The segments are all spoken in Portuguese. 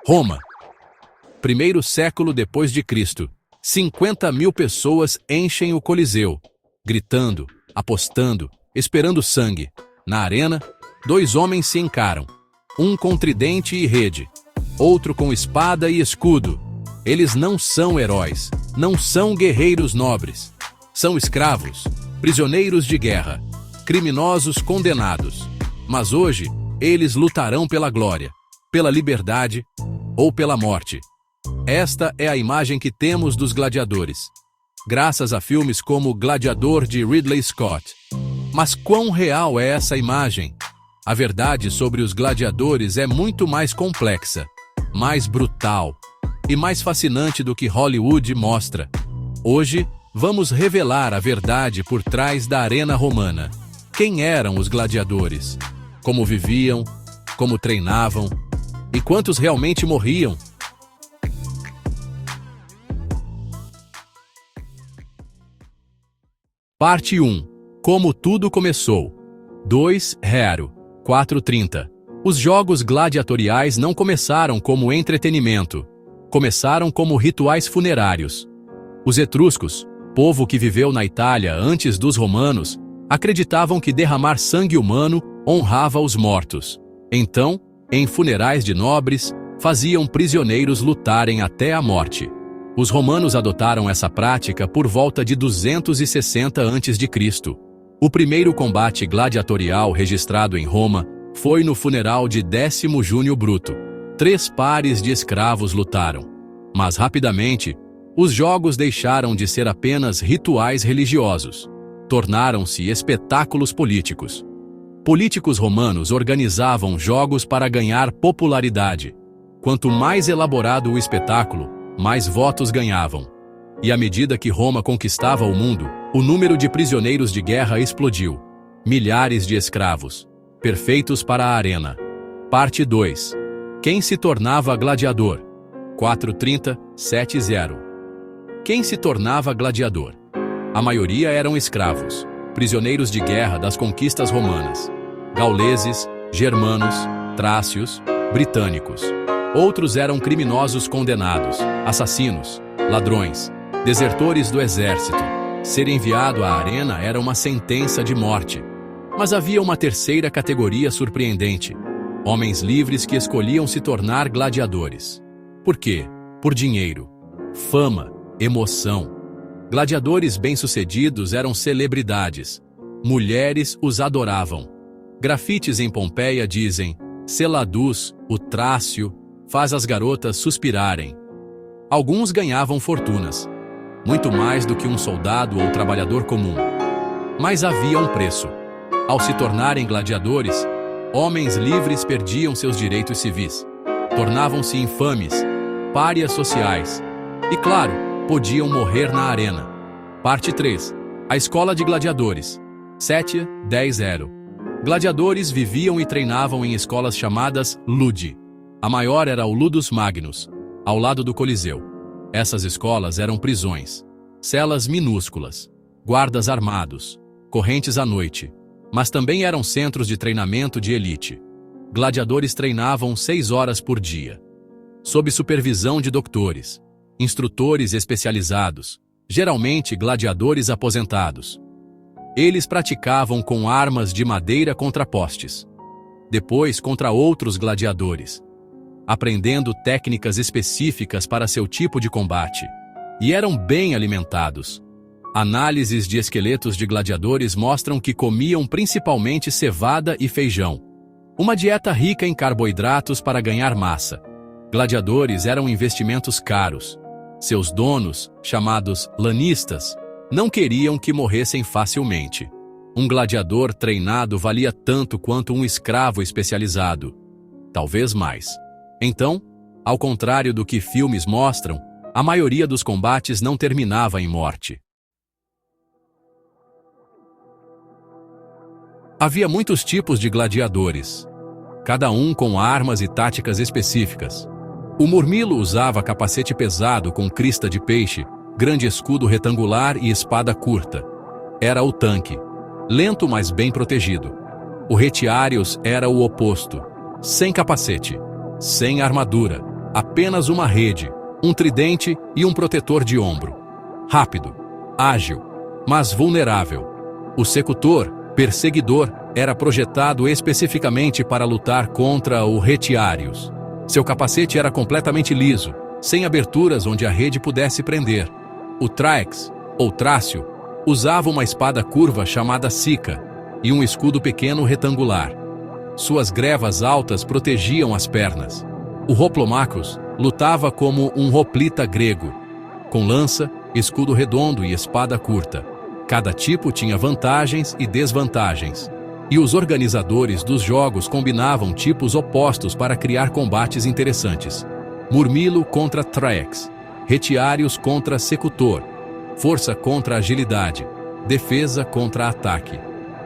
Roma. Primeiro século depois de Cristo. 50.000 pessoas enchem o Coliseu, gritando, apostando, esperando sangue. Na arena, 2 homens se encaram. Um com tridente e rede, outro com espada e escudo. Eles não são heróis, não são guerreiros nobres. São escravos, prisioneiros de guerra, criminosos condenados. Mas hoje, eles lutarão pela glória, pela liberdade ou pela morte. Esta é a imagem que temos dos gladiadores, graças a filmes como Gladiador de Ridley Scott. Mas quão real é essa imagem? A verdade sobre os gladiadores é muito mais complexa, mais brutal e mais fascinante do que Hollywood mostra. Hoje, vamos revelar a verdade por trás da arena romana. Quem eram os gladiadores? Como viviam? Como treinavam? E quantos realmente morriam? Parte 1. Como tudo começou. 2 Hero, 4:30. Os jogos gladiatoriais não começaram como entretenimento. Começaram como rituais funerários. Os etruscos, povo que viveu na Itália antes dos romanos, acreditavam que derramar sangue humano honrava os mortos. Então, em funerais de nobres, faziam prisioneiros lutarem até a morte. Os romanos adotaram essa prática por volta de 260 a.C. O primeiro combate gladiatorial registrado em Roma foi no funeral de Décimo Júnio Bruto. 3 pares de escravos lutaram. Mas rapidamente, os jogos deixaram de ser apenas rituais religiosos. Tornaram-se espetáculos políticos. Políticos romanos organizavam jogos para ganhar popularidade. Quanto mais elaborado o espetáculo, mais votos ganhavam. E à medida que Roma conquistava o mundo, o número de prisioneiros de guerra explodiu. Milhares de escravos, perfeitos para a arena. Parte 2. Quem se tornava gladiador? 4:30, 7:0. Quem se tornava gladiador? A maioria eram escravos, prisioneiros de guerra das conquistas romanas. Gauleses, germanos, trácios, britânicos. Outros eram criminosos condenados, assassinos, ladrões, desertores do exército. Ser enviado à arena era uma sentença de morte. Mas havia uma terceira categoria surpreendente: homens livres que escolhiam se tornar gladiadores. Por quê? Por dinheiro, fama, emoção. Gladiadores bem-sucedidos eram celebridades. Mulheres os adoravam. Grafites em Pompeia dizem: Celadus, o Trácio, faz as garotas suspirarem. Alguns ganhavam fortunas, muito mais do que um soldado ou trabalhador comum. Mas havia um preço. Ao se tornarem gladiadores, homens livres perdiam seus direitos civis. Tornavam-se infames, párias sociais. E claro, podiam morrer na arena. Parte 3. A Escola de Gladiadores. 7-10-0. Gladiadores viviam e treinavam em escolas chamadas Ludi. A maior era o Ludus Magnus, ao lado do Coliseu. Essas escolas eram prisões, celas minúsculas, guardas armados, correntes à noite, mas também eram centros de treinamento de elite. Gladiadores treinavam 6 horas por dia, sob supervisão de doutores, instrutores especializados, geralmente gladiadores aposentados. Eles praticavam com armas de madeira contra postes, depois contra outros gladiadores, aprendendo técnicas específicas para seu tipo de combate. E eram bem alimentados. Análises de esqueletos de gladiadores mostram que comiam principalmente cevada e feijão, uma dieta rica em carboidratos para ganhar massa. Gladiadores eram investimentos caros. Seus donos, chamados lanistas, não queriam que morressem facilmente. Um gladiador treinado valia tanto quanto um escravo especializado, talvez mais. Então, ao contrário do que filmes mostram, a maioria dos combates não terminava em morte. Havia muitos tipos de gladiadores, cada um com armas e táticas específicas. O murmilo usava capacete pesado com crista de peixe, grande escudo retangular e espada curta. Era o tanque, lento mas bem protegido. O retiarius era o oposto, sem capacete, sem armadura, Apenas uma rede, um tridente e um protetor de ombro. Rápido, ágil, mas vulnerável. O secutor, perseguidor, era projetado especificamente para lutar contra o Retiarius. Seu capacete era completamente liso, sem aberturas onde a rede pudesse prender. O Traex, ou Trácio, usava uma espada curva chamada Sica e um escudo pequeno retangular. Suas grevas altas protegiam as pernas. O Hoplomachus lutava como um hoplita grego, com lança, escudo redondo e espada curta. Cada tipo tinha vantagens e desvantagens, e os organizadores dos jogos combinavam tipos opostos para criar combates interessantes. Murmilo contra Traex, Retiarius contra Secutor, força contra agilidade, defesa contra ataque.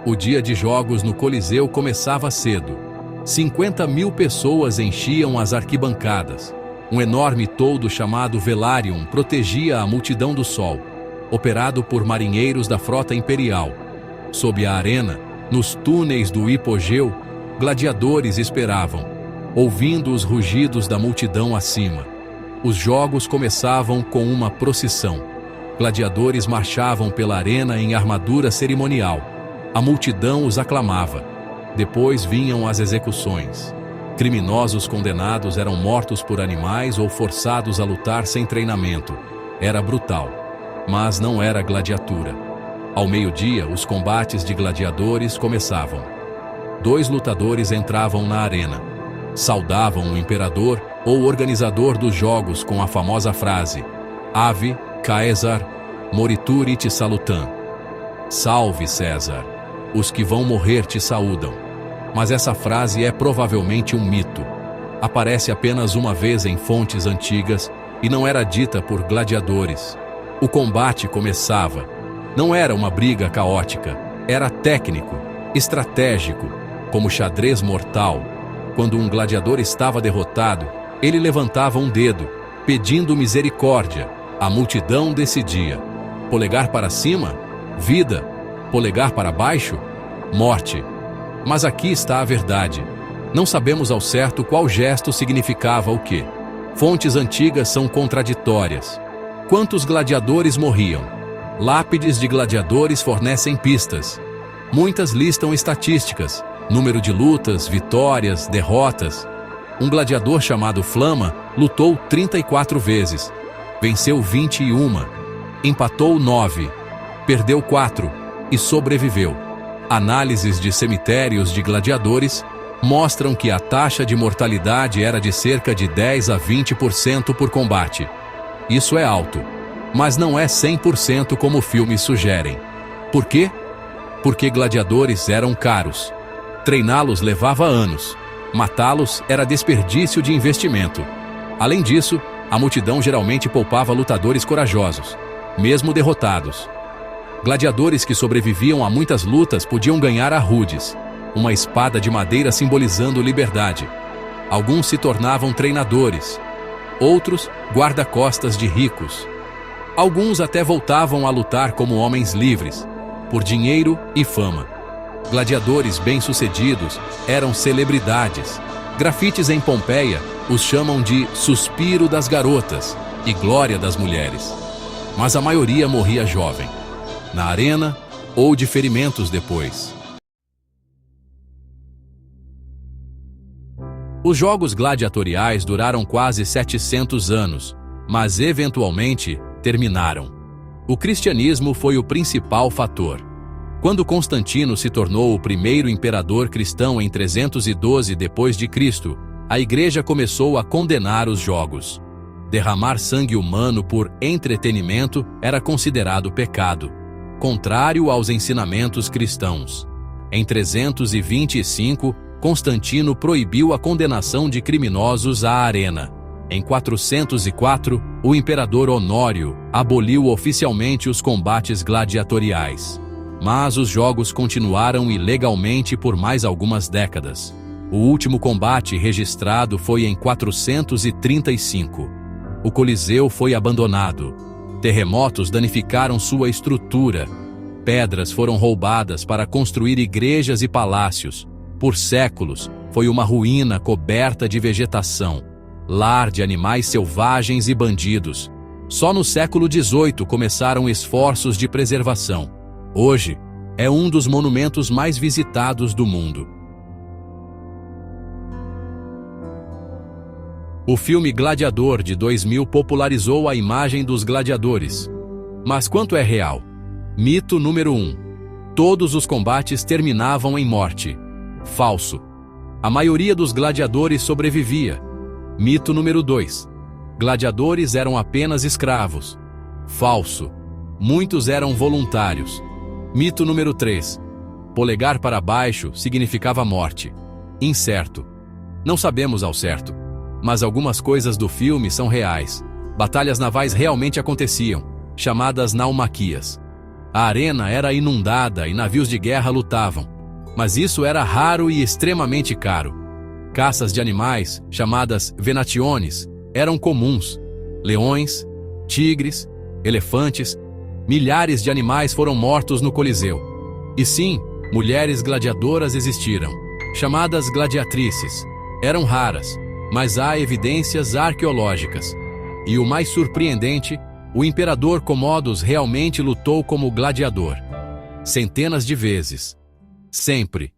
O dia de jogos no Coliseu começava cedo. 50.000 pessoas enchiam as arquibancadas. Um enorme toldo chamado Velarium protegia a multidão do sol, operado por marinheiros da frota imperial. Sob a arena, nos túneis do hipogeu, gladiadores esperavam, ouvindo os rugidos da multidão acima. Os jogos começavam com uma procissão. Gladiadores marchavam pela arena em armadura cerimonial. A multidão os aclamava. Depois vinham as execuções. Criminosos condenados eram mortos por animais ou forçados a lutar sem treinamento. Era brutal, mas não era gladiatura. Ao meio-dia, os combates de gladiadores começavam. 2 lutadores entravam na arena. Saudavam o imperador ou organizador dos jogos com a famosa frase: Ave Caesar, morituri te salutam. Salve César, os que vão morrer te saúdam. Mas essa frase é provavelmente um mito. Aparece apenas uma vez em fontes antigas e não era dita por gladiadores. O combate começava. Não era uma briga caótica, era técnico, estratégico, como xadrez mortal. Quando um gladiador estava derrotado, ele levantava um dedo, pedindo misericórdia. A multidão decidia. Polegar para cima? Vida. Polegar para baixo? Morte. Mas aqui está a verdade. Não sabemos ao certo qual gesto significava o quê. Fontes antigas são contraditórias. Quantos gladiadores morriam? Lápides de gladiadores fornecem pistas. Muitas listam estatísticas, número de lutas, vitórias, derrotas. Um gladiador chamado Flama lutou 34 vezes. Venceu 21, empatou 9, perdeu 4 e sobreviveu. Análises de cemitérios de gladiadores mostram que a taxa de mortalidade era de cerca de 10 a 20% por combate. Isso é alto, mas não é 100% como filmes sugerem. Por quê? Porque gladiadores eram caros. Treiná-los levava anos. Matá-los era desperdício de investimento. Além disso, a multidão geralmente poupava lutadores corajosos, mesmo derrotados. Gladiadores que sobreviviam a muitas lutas podiam ganhar a rudes, uma espada de madeira simbolizando liberdade. Alguns se tornavam treinadores, outros guarda-costas de ricos. Alguns até voltavam a lutar como homens livres, por dinheiro e fama. Gladiadores bem-sucedidos eram celebridades. Grafites em Pompeia os chamam de suspiro das garotas e glória das mulheres. Mas a maioria morria jovem, na arena ou de ferimentos depois. Os jogos gladiatoriais duraram quase 700 anos, mas eventualmente terminaram. O cristianismo foi o principal fator. Quando Constantino se tornou o primeiro imperador cristão em 312 d.C., a Igreja começou a condenar os jogos. Derramar sangue humano por entretenimento era considerado pecado, contrário aos ensinamentos cristãos. Em 325, Constantino proibiu a condenação de criminosos à arena. Em 404, o imperador Honório aboliu oficialmente os combates gladiatoriais. Mas os jogos continuaram ilegalmente por mais algumas décadas. O último combate registrado foi em 435. O Coliseu foi abandonado. Terremotos danificaram sua estrutura. Pedras foram roubadas para construir igrejas e palácios. Por séculos, foi uma ruína coberta de vegetação. lar de animais selvagens e bandidos. Só no século XVIII começaram esforços de preservação. Hoje, é um dos monumentos mais visitados do mundo. O filme Gladiador de 2000 popularizou a imagem dos gladiadores. Mas quanto é real? Mito número 1. Todos os combates terminavam em morte. Falso. A maioria dos gladiadores sobrevivia. Mito número 2. Gladiadores eram apenas escravos. Falso. Muitos eram voluntários. Mito número 3. Polegar para baixo significava morte. Incerto. Não sabemos ao certo. Mas algumas coisas do filme são reais. Batalhas navais realmente aconteciam, chamadas naumaquias. A arena era inundada e navios de guerra lutavam. Mas isso era raro e extremamente caro. Caças de animais, chamadas venationes, eram comuns. Leões, tigres, elefantes, milhares de animais foram mortos no Coliseu. E sim, mulheres gladiadoras existiram, chamadas gladiatrices. Eram raras, mas há evidências arqueológicas. E o mais surpreendente, o imperador Commodus realmente lutou como gladiador. Centenas de vezes. Sempre.